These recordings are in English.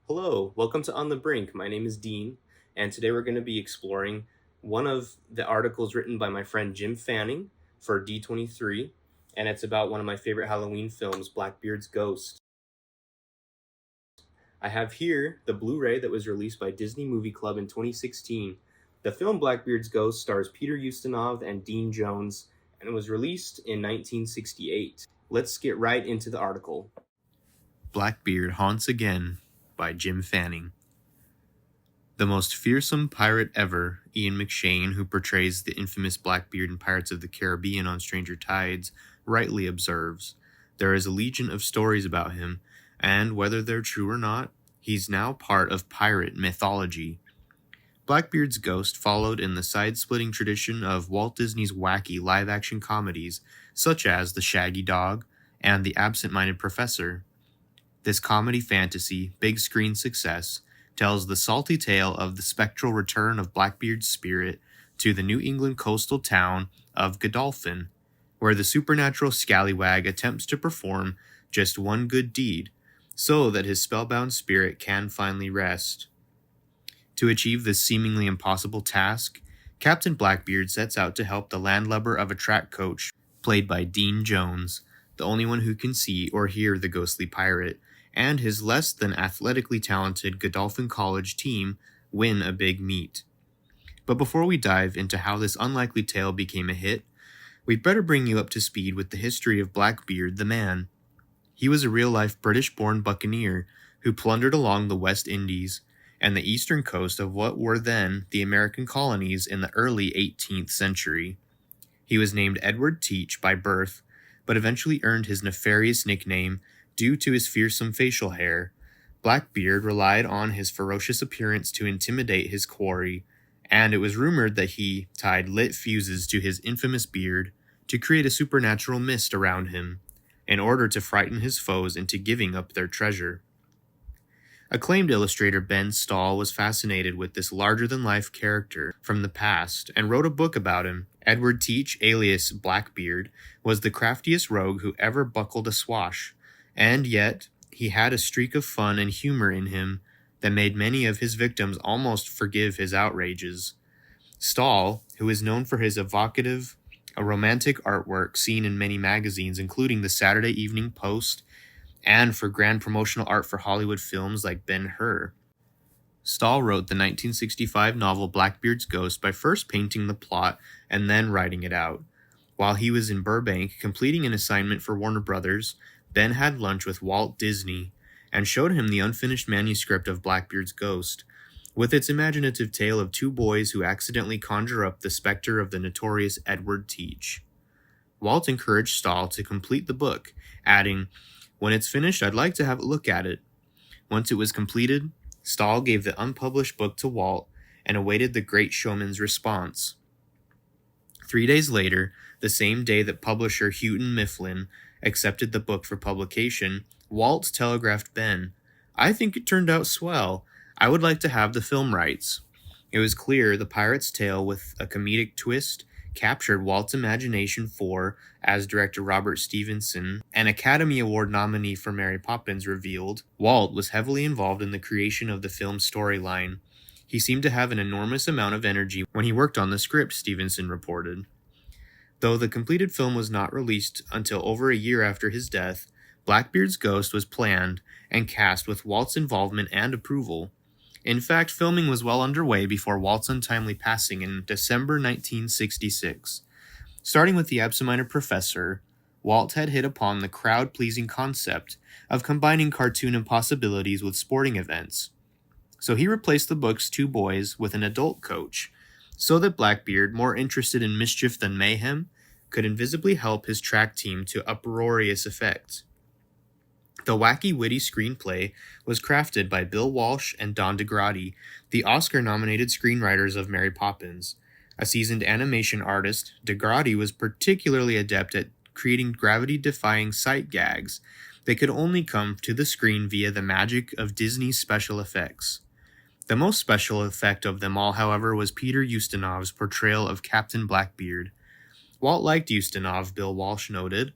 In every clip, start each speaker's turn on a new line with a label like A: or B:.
A: Hello, welcome to On the Brink. My name is Dean, and today we're going to be exploring one of the articles written by my friend Jim Fanning for D23, and it's about one of my favorite Halloween films, Blackbeard's Ghost. I have here the Blu-ray that was released by Disney Movie Club in 2016. The film Blackbeard's Ghost stars Peter Ustinov and Dean Jones, and it was released in 1968. Let's get right into the article. Blackbeard Haunts Again by Jim Fanning. The most fearsome pirate ever, Ian McShane, who portrays the infamous Blackbeard in Pirates of the Caribbean on Stranger Tides, rightly observes, there is a legion of stories about him, and whether they're true or not, he's now part of pirate mythology. Blackbeard's Ghost followed in the side-splitting tradition of Walt Disney's wacky live-action comedies, such as The Shaggy Dog and The Absent-Minded Professor. This comedy fantasy, big screen success, tells the salty tale of the spectral return of Blackbeard's spirit to the New England coastal town of Godolphin, where the supernatural scallywag attempts to perform just one good deed, so that his spellbound spirit can finally rest. To achieve this seemingly impossible task, Captain Blackbeard sets out to help the landlubber of a track coach, played by Dean Jones, the only one who can see or hear the ghostly pirate, and his less than athletically talented Godolphin College team win a big meet. But before we dive into how this unlikely tale became a hit, we'd better bring you up to speed with the history of Blackbeard the man. He was a real-life British-born buccaneer who plundered along the West Indies and the eastern coast of what were then the American colonies in the early 18th century. He was named Edward Teach by birth, but eventually earned his nefarious nickname due to his fearsome facial hair. Blackbeard relied on his ferocious appearance to intimidate his quarry, and it was rumored that he tied lit fuses to his infamous beard to create a supernatural mist around him, in order to frighten his foes into giving up their treasure. Acclaimed illustrator Ben Stahl was fascinated with this larger-than-life character from the past and wrote a book about him. Edward Teach, alias Blackbeard, was the craftiest rogue who ever buckled a swash, and yet he had a streak of fun and humor in him that made many of his victims almost forgive his outrages. Stahl, who is known for his evocative, romantic artwork seen in many magazines, including the Saturday Evening Post, and for grand promotional art for Hollywood films like Ben-Hur. Stahl wrote the 1965 novel Blackbeard's Ghost by first painting the plot and then writing it out. While he was in Burbank completing an assignment for Warner Brothers, Ben had lunch with Walt Disney and showed him the unfinished manuscript of Blackbeard's Ghost, with its imaginative tale of two boys who accidentally conjure up the specter of the notorious Edward Teach. Walt encouraged Stahl to complete the book, adding, "When it's finished, I'd like to have a look at it." Once it was completed, Stahl gave the unpublished book to Walt and awaited the great showman's response. 3 days later, the same day that publisher Houghton Mifflin accepted the book for publication, Walt telegraphed Ben, "I think it turned out swell. I would like to have the film rights." It was clear the pirate's tale with a comedic twist captured Walt's imagination for, as director Robert Stevenson, an Academy Award nominee for Mary Poppins, revealed, Walt was heavily involved in the creation of the film's storyline. He seemed to have an enormous amount of energy when he worked on the script, Stevenson reported. Though the completed film was not released until over a year after his death, Blackbeard's Ghost was planned and cast with Walt's involvement and approval. In fact, filming was well underway before Walt's untimely passing in December 1966. Starting with The Absent-Minded Professor, Walt had hit upon the crowd-pleasing concept of combining cartoon impossibilities with sporting events. So he replaced the book's two boys with an adult coach, so that Blackbeard, more interested in mischief than mayhem, could invisibly help his track team to uproarious effect. The wacky, witty screenplay was crafted by Bill Walsh and Don DeGrady, the Oscar-nominated screenwriters of Mary Poppins. A seasoned animation artist, DeGrady was particularly adept at creating gravity-defying sight gags that could only come to the screen via the magic of Disney's special effects. The most special effect of them all, however, was Peter Ustinov's portrayal of Captain Blackbeard. Walt liked Ustinov, Bill Walsh noted,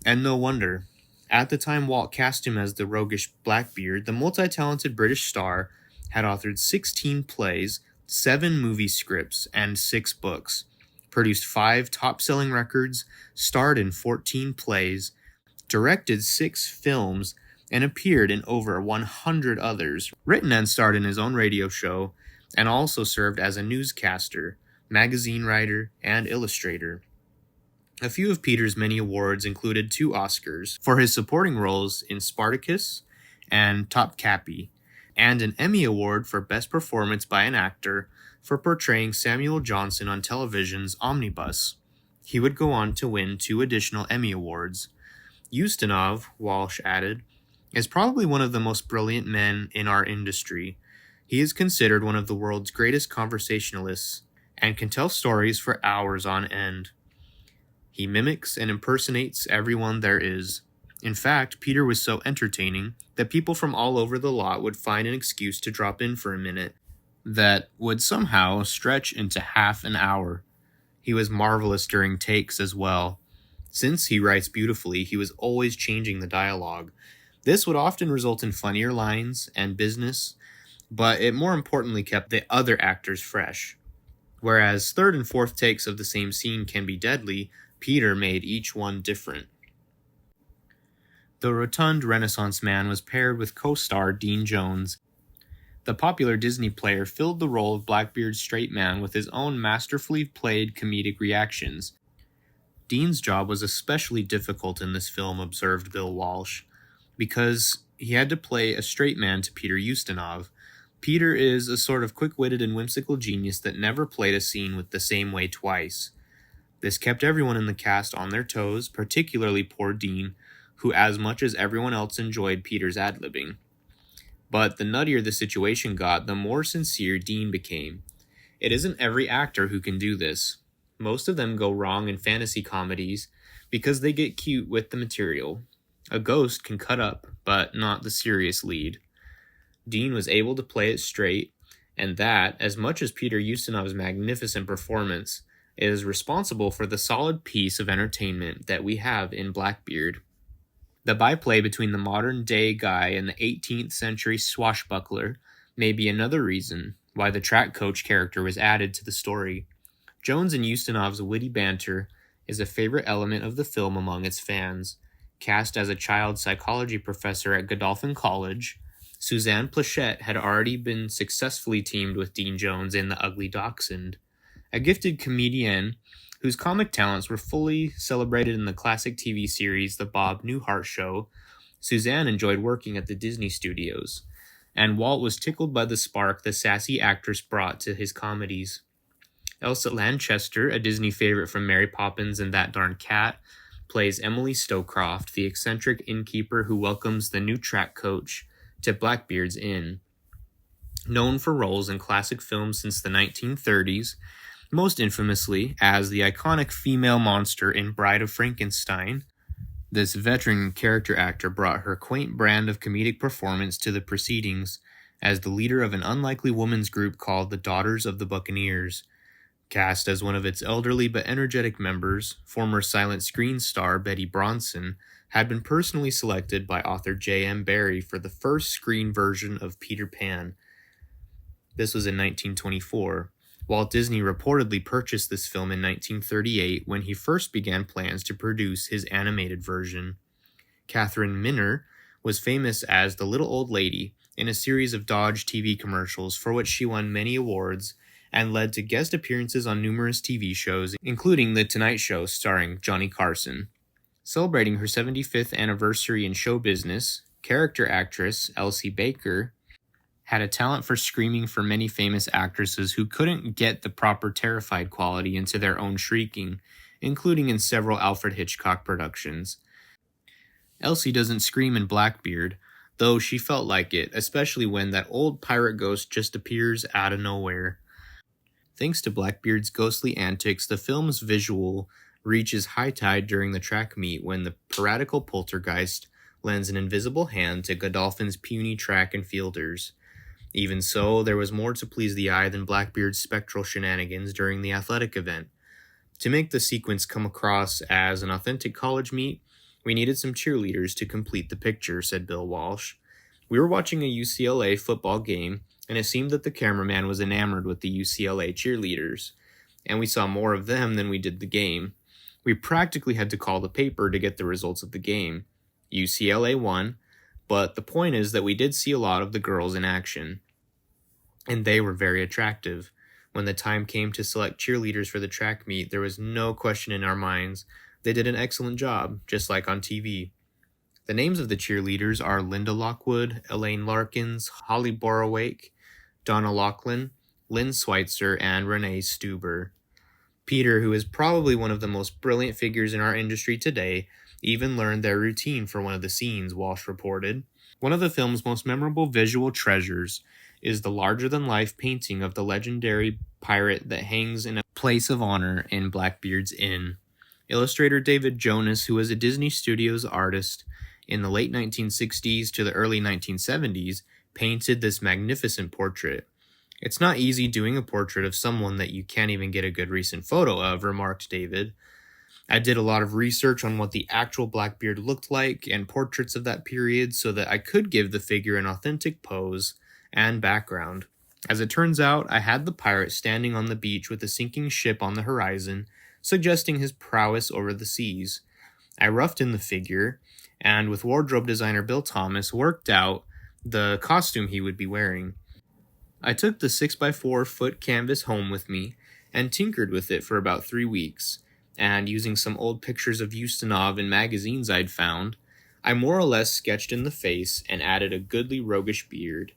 A: and no wonder.
B: At the time Walt cast him as the roguish Blackbeard, the multi-talented British star had authored 16 plays, 7 movie scripts, and 6 books, produced 5 top-selling records, starred in 14 plays, directed 6 films, and appeared in over 100 others, written and starred in his own radio show, and also served as a newscaster, magazine writer, and illustrator. A few of Peter's many awards included 2 Oscars for his supporting roles in Spartacus and Topkapi, and an Emmy Award for Best Performance by an Actor for portraying Samuel Johnson on television's Omnibus. He would go on to win 2 additional Emmy Awards. Ustinov, Walsh added, is probably one of the most brilliant men in our industry. He is considered one of the world's greatest conversationalists and can tell stories for hours on end. He mimics and impersonates everyone there is. In fact, Peter was so entertaining that people from all over the lot would find an excuse to drop in for a minute that would somehow stretch into half an hour. He was marvelous during takes as well. Since he writes beautifully, he was always changing the dialogue. This would often result in funnier lines and business, but it more importantly kept the other actors fresh. Whereas third and fourth takes of the same scene can be deadly, Peter made each one different. The rotund Renaissance man was paired with co-star Dean Jones. The popular Disney player filled the role of Blackbeard's straight man with his own masterfully played comedic reactions. Dean's job was especially difficult in this film, observed Bill Walsh, because he had to play a straight man to Peter Ustinov. Peter is a sort of quick-witted and whimsical genius that never played a scene with the same way twice. This kept everyone in the cast on their toes, particularly poor Dean, who as much as everyone else enjoyed Peter's ad-libbing. But the nuttier the situation got, the more sincere Dean became. It isn't every actor who can do this. Most of them go wrong in fantasy comedies because they get cute with the material. A ghost can cut up, but not the serious lead. Dean was able to play it straight, and that, as much as Peter Ustinov's magnificent performance, is responsible for the solid piece of entertainment that we have in Blackbeard. The byplay between the modern-day guy and the 18th century swashbuckler may be another reason why the track coach character was added to the story. Jones and Ustinov's witty banter is a favorite element of the film among its fans. Cast as a child psychology professor at Godolphin College, Suzanne Plachette had already been successfully teamed with Dean Jones in The Ugly Dachshund. A gifted comedian whose comic talents were fully celebrated in the classic TV series The Bob Newhart Show, Suzanne enjoyed working at the Disney Studios, and Walt was tickled by the spark the sassy actress brought to his comedies. Elsa Lanchester, a Disney favorite from Mary Poppins and That Darn Cat, plays Emily Stowcroft, the eccentric innkeeper who welcomes the new track coach to Blackbeard's Inn. Known for roles in classic films since the 1930s, most infamously as the iconic female monster in Bride of Frankenstein, this veteran character actor brought her quaint brand of comedic performance to the proceedings as the leader of an unlikely women's group called the Daughters of the Buccaneers. Cast as one of its elderly but energetic members, former silent screen star Betty Bronson had been personally selected by author J.M. Barrie for the first screen version of Peter Pan. This was in 1924. Walt Disney reportedly purchased this film in 1938 when he first began plans to produce his animated version. Catherine Minner was famous as the Little Old Lady in a series of Dodge TV commercials for which she won many awards and led to guest appearances on numerous TV shows, including The Tonight Show starring Johnny Carson. Celebrating her 75th anniversary in show business, character actress Elsie Baker had a talent for screaming for many famous actresses who couldn't get the proper terrified quality into their own shrieking, including in several Alfred Hitchcock productions. Elsie doesn't scream in Blackbeard, though she felt like it, especially when that old pirate ghost just appears out of nowhere. Thanks to Blackbeard's ghostly antics, the film's visual reaches high tide during the track meet when the piratical poltergeist lends an invisible hand to Godolphin's puny track and fielders. Even so, there was more to please the eye than Blackbeard's spectral shenanigans during the athletic event. To make the sequence come across as an authentic college meet, We needed some cheerleaders to complete the picture, said Bill Walsh. We were watching a UCLA football game, and it seemed that the cameraman was enamored with the UCLA cheerleaders, and we saw more of them than we did the game. We practically had to call the paper to get the results of the game. UCLA won, but the point is that we did see a lot of the girls in action, and they were very attractive. When the time came to select cheerleaders for the track meet, there was no question in our minds. They did an excellent job, just like on TV. The names of the cheerleaders are Linda Lockwood, Elaine Larkins, Holly Borowake, Donna Laughlin, Lynn Schweitzer, and Renee Stuber. Peter, who is probably one of the most brilliant figures in our industry today, even learned their routine for one of the scenes, Walsh reported. One of the film's most memorable visual treasures is the larger-than-life painting of the legendary pirate that hangs in a place of honor in Blackbeard's Inn. Illustrator David Jonas, who was a Disney Studios artist in the late 1960s to the early 1970s, painted this magnificent portrait. It's not easy doing a portrait of someone that you can't even get a good recent photo of, remarked David. I did a lot of research on what the actual Blackbeard looked like and portraits of that period so that I could give the figure an authentic pose and background. As it turns out, I had the pirate standing on the beach with a sinking ship on the horizon, suggesting his prowess over the seas. I roughed in the figure, and with wardrobe designer Bill Thomas, worked out the costume he would be wearing. I took the 6x4 foot canvas home with me and tinkered with it for about 3 weeks, and using some old pictures of Ustinov in magazines I'd found, I more or less sketched in the face and added a goodly roguish beard.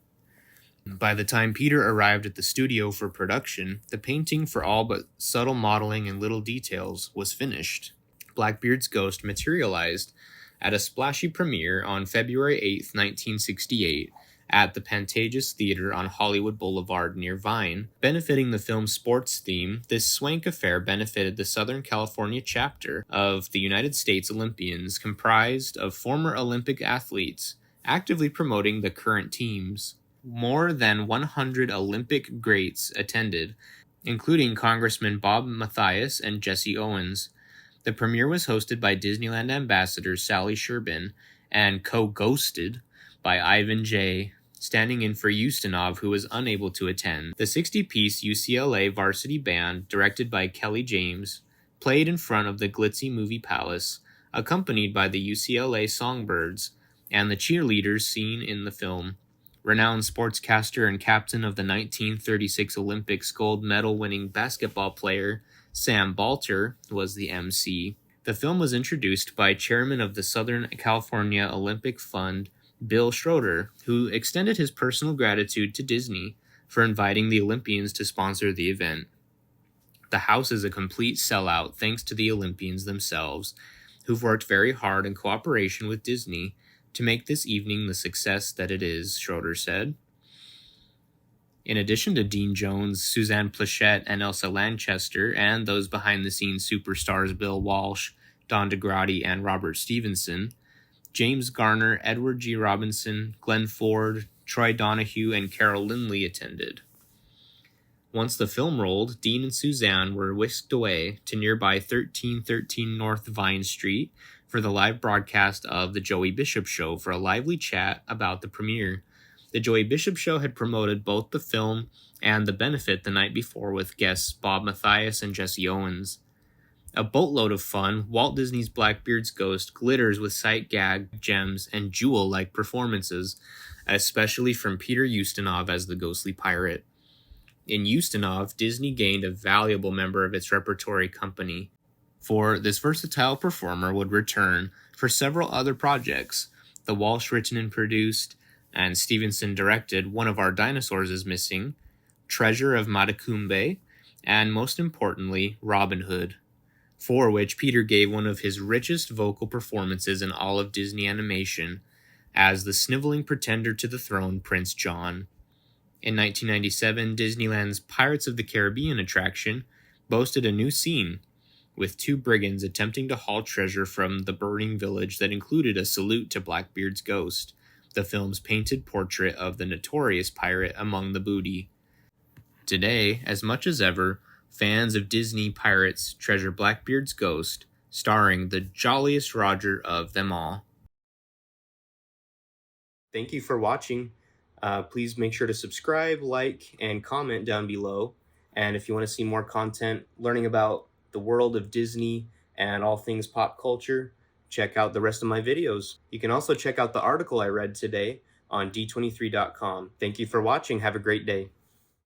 B: By the time Peter arrived at the studio for production, the painting for all but subtle modeling and little details was finished. Blackbeard's ghost materialized at a splashy premiere on February 8, 1968, at the Pantages Theater on Hollywood Boulevard near Vine. Benefiting the film's sports theme, this swank affair benefited the Southern California chapter of the United States Olympians, comprised of former Olympic athletes, actively promoting the current teams. More than 100 Olympic greats attended, including Congressman Bob Mathias and Jesse Owens. The premiere was hosted by Disneyland ambassador Sally Sherbin and co-ghosted by Ivan J., standing in for Ustinov, who was unable to attend. The 60-piece UCLA varsity band, directed by Kelly James, played in front of the glitzy movie palace, accompanied by the UCLA Songbirds and the cheerleaders seen in the film. Renowned sportscaster and captain of the 1936 Olympics gold medal-winning basketball player Sam Balter was the MC. The film was introduced by chairman of the Southern California Olympic Fund, Bill Schroeder, who extended his personal gratitude to Disney for inviting the Olympians to sponsor the event. The house is a complete sellout thanks to the Olympians themselves, who've worked very hard in cooperation with Disney to make this evening the success that it is, Schroeder said. In addition to Dean Jones, Suzanne Plachette, and Elsa Lanchester, and those behind-the-scenes superstars Bill Walsh, Don DeGrady, and Robert Stevenson, James Garner, Edward G. Robinson, Glenn Ford, Troy Donahue, and Carol Lindley attended. Once the film rolled, Dean and Suzanne were whisked away to nearby 1313 North Vine Street for the live broadcast of The Joey Bishop Show for a lively chat about the premiere. The Joey Bishop Show had promoted both the film and the benefit the night before with guests Bob Mathias and Jesse Owens. A boatload of fun, Walt Disney's Blackbeard's Ghost glitters with sight gag, gems, and jewel-like performances, especially from Peter Ustinov as the ghostly pirate. In Ustinov, Disney gained a valuable member of its repertory company, for this versatile performer would return for several other projects. The Walsh written and produced, and Stevenson directed One of Our Dinosaurs is Missing, Treasure of Matacumbe, and most importantly, Robin Hood, for which Peter gave one of his richest vocal performances in all of Disney animation, as the sniveling pretender to the throne, Prince John. In 1997, Disneyland's Pirates of the Caribbean attraction boasted a new scene, with two brigands attempting to haul treasure from the burning village that included a salute to Blackbeard's ghost, the film's painted portrait of the notorious pirate among the booty. Today, as much as ever, fans of Disney pirates treasure Blackbeard's ghost starring the jolliest Roger of them all.
A: Thank you for watching. Please make sure to subscribe, like, and comment down below. And if you want to see more content learning about the world of Disney and all things pop culture, check out the rest of my videos. You can also check out the article I read today on d23.com. Thank you for watching. Have a great day.